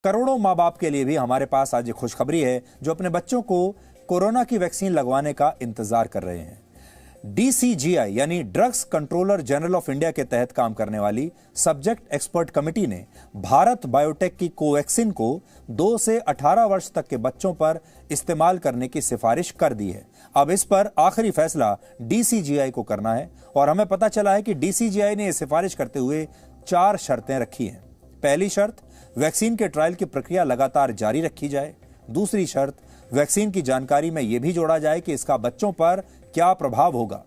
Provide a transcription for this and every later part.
करोड़ों माँ बाप के लिए भी हमारे पास आज एक खुशखबरी है, जो अपने बच्चों को कोरोना की वैक्सीन लगवाने का इंतजार कर रहे हैं। DCGI यानी drugs controller general of India के तहत काम करने वाली सब्जेक्ट एक्सपर्ट कमेटी ने भारत बायोटेक की कोवैक्सीन को 2 से 18 वर्ष तक के बच्चों पर इस्तेमाल करने की सिफारिश कर दी है। अब इस पर आखिरी फैसला DCGI को करना है और हमें पता चला है कि DCGI ने यह सिफारिश करते हुए 4 शर्तें रखी हैं। पहली शर्त, वैक्सीन के ट्रायल की प्रक्रिया लगातार जारी रखी जाए। दूसरी शर्त, वैक्सीन की जानकारी में यह भी जोड़ा जाए कि इसका बच्चों पर क्या प्रभाव होगा।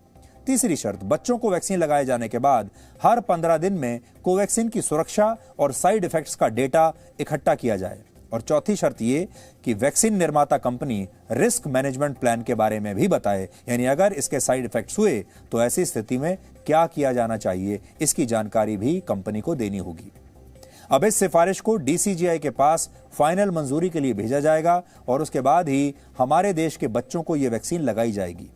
तीसरी शर्त, बच्चों को वैक्सीन लगाए जाने के बाद हर 15 दिन में कोवैक्सीन की सुरक्षा और साइड इफेक्ट्स का डेटा इकट्ठा किया जाए। और चौथी शर्त ये कि वैक्सीन निर्माता कंपनी रिस्क मैनेजमेंट प्लान के बारे में भी बताए, यानी अगर इसके साइड इफेक्ट्स हुए तो ऐसी स्थिति में क्या किया जाना चाहिए, इसकी जानकारी भी कंपनी को देनी होगी। अब इस सिफारिश को DCGI के पास फाइनल मंजूरी के लिए भेजा जाएगा और उसके बाद ही हमारे देश के बच्चों को यह वैक्सीन लगाई जाएगी।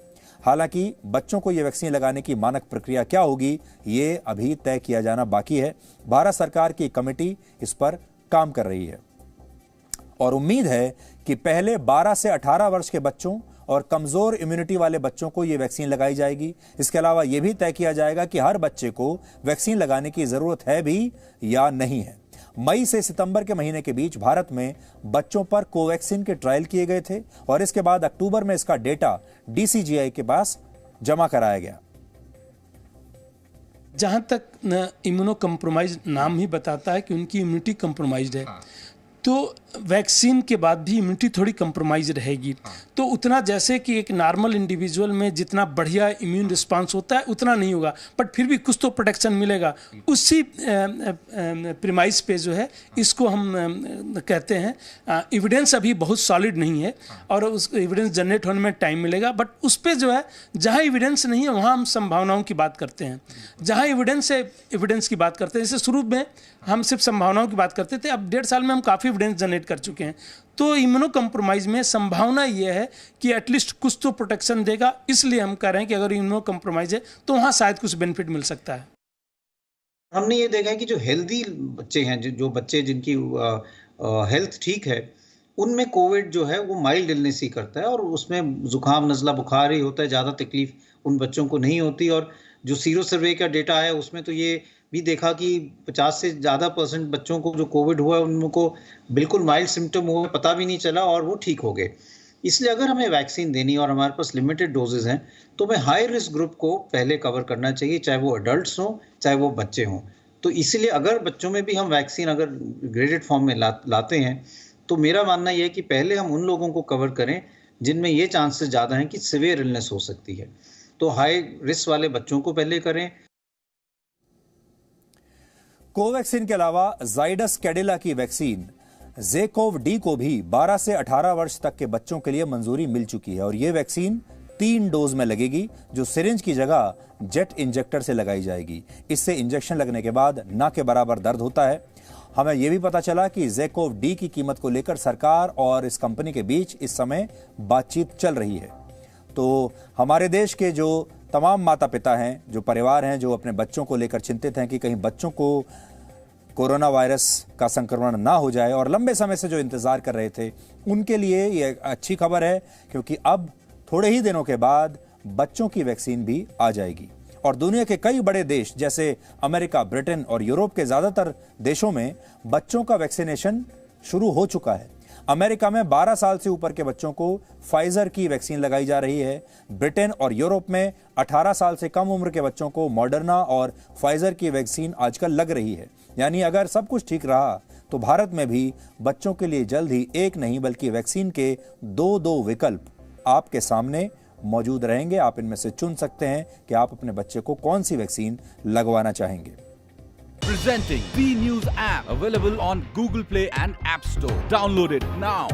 हालांकि बच्चों को यह वैक्सीन लगाने की मानक प्रक्रिया क्या होगी, ये अभी तय किया जाना बाकी है। भारत सरकार की कमेटी इस पर काम कर रही है और उम्मीद है कि पहले 12 से 18 वर्ष के बच्चों और कमजोर इम्यूनिटी वाले बच्चों को यह वैक्सीन लगाई जाएगी। इसके अलावा यह भी तय किया जाएगा कि हर बच्चे को वैक्सीन लगाने की जरूरत है भी या नहीं है। मई से सितंबर के महीने के बीच भारत में बच्चों पर कोवैक्सीन के ट्रायल किए गए थे और इसके बाद अक्टूबर में इसका डेटा DCGI के पास जमा कराया गया। जहां तक इम्यूनो कम्प्रोमाइज नाम ही बताता है कि उनकी इम्यूनिटी कम्प्रोमाइज्ड है, तो वैक्सीन के बाद भी इम्यूनिटी थोड़ी कंप्रोमाइज रहेगी। तो उतना जैसे कि एक नॉर्मल इंडिविजुअल में जितना बढ़िया इम्यून रिस्पांस होता है उतना नहीं होगा, बट फिर भी कुछ तो प्रोटेक्शन मिलेगा। उसी प्रीमाइस पे जो है इसको हम कहते हैं, एविडेंस अभी बहुत सॉलिड नहीं है और उस एविडेंस जनरेट होने में टाइम मिलेगा, बट उस पर जो है जहाँ एविडेंस नहीं है वहाँ हम संभावनाओं की बात करते हैं, जहाँ एविडेंस है एविडेंस की बात करते हैं। जैसे शुरू में हम सिर्फ संभावनाओं की बात करते थे, अब 1.5 साल में हम काफ़ी एविडेंस जनरेट कर चुके हैं। तो इम्यूनो कम्प्रोमाइज़ में संभावना ये है कि एटलीस्ट कुछ तो प्रोटेक्शन देगा, इसलिए हम कह रहे हैं कि अगर इम्यूनो कम्प्रोमाइज़ है तो वहाँ शायद कुछ बेनिफिट मिल सकता है। हमने ये देखा है कि जो हेल्दी बच्चे हैं, जो बच्चे जिनकी हेल्थ ठीक है, उनमें कोविड जो है वो माइल्ड इलनेस ही करता है और उसमें जुकाम नज़ला बुखार ही होता है, ज़्यादा तकलीफ उन बच्चों को नहीं होती। और जो सीरो सर्वे का डेटा है उसमें तो ये भी देखा कि 50 से ज़्यादा % बच्चों को जो कोविड हुआ उनको बिल्कुल माइल्ड सिम्टम हुआ, पता भी नहीं चला और वो ठीक हो गए। इसलिए अगर हमें वैक्सीन देनी और हमारे पास लिमिटेड डोजेज हैं तो हमें हाई रिस्क ग्रुप को पहले कवर करना चाहिए, चाहे वो अडल्ट्स हों चाहे वो बच्चे हों। तो इसीलिए अगर बच्चों में भी हम वैक्सीन अगर ग्रेडेड फॉर्म में लाते हैं तो मेरा मानना यह है कि पहले हम उन लोगों को कवर करें जिनमें ये चांसेस ज़्यादा हैं कि सीवियर इलनेस हो सकती है, तो हाई रिस्क वाले बच्चों को पहले करें। कोवैक्सीन के अलावा जाइडस कैडिला की वैक्सीन ज़ेकोव-डी को भी 12 से 18 वर्ष तक के बच्चों के लिए मंजूरी मिल चुकी है और यह वैक्सीन 3 डोज में लगेगी, जो सिरिंज की जगह जेट इंजेक्टर से लगाई जाएगी। इससे इंजेक्शन लगने के बाद ना के बराबर दर्द होता है। हमें यह भी पता चला कि ज़ेकोव-डी की कीमत को लेकर सरकार और इस कंपनी के बीच इस समय बातचीत चल रही है। तो हमारे देश के जो तमाम माता पिता हैं, जो परिवार हैं, जो अपने बच्चों को लेकर चिंतित हैं कि कहीं बच्चों को कोरोना वायरस का संक्रमण ना हो जाए और लंबे समय से जो इंतजार कर रहे थे, उनके लिए ये अच्छी खबर है, क्योंकि अब थोड़े ही दिनों के बाद बच्चों की वैक्सीन भी आ जाएगी। और दुनिया के कई बड़े देश जैसे अमेरिका, ब्रिटेन और यूरोप के ज्यादातर देशों में बच्चों का वैक्सीनेशन शुरू हो चुका है। अमेरिका में 12 साल से ऊपर के बच्चों को फाइजर की वैक्सीन लगाई जा रही है। ब्रिटेन और यूरोप में 18 साल से कम उम्र के बच्चों को मॉडर्ना और फाइजर की वैक्सीन आजकल लग रही है। यानी अगर सब कुछ ठीक रहा तो भारत में भी बच्चों के लिए जल्द ही एक नहीं बल्कि वैक्सीन के 2 विकल्प आपके सामने मौजूद रहेंगे। आप इनमें से चुन सकते हैं कि आप अपने बच्चे को कौन सी वैक्सीन लगवाना चाहेंगे। Presenting B News app, available on Google Play and App Store. Download it now.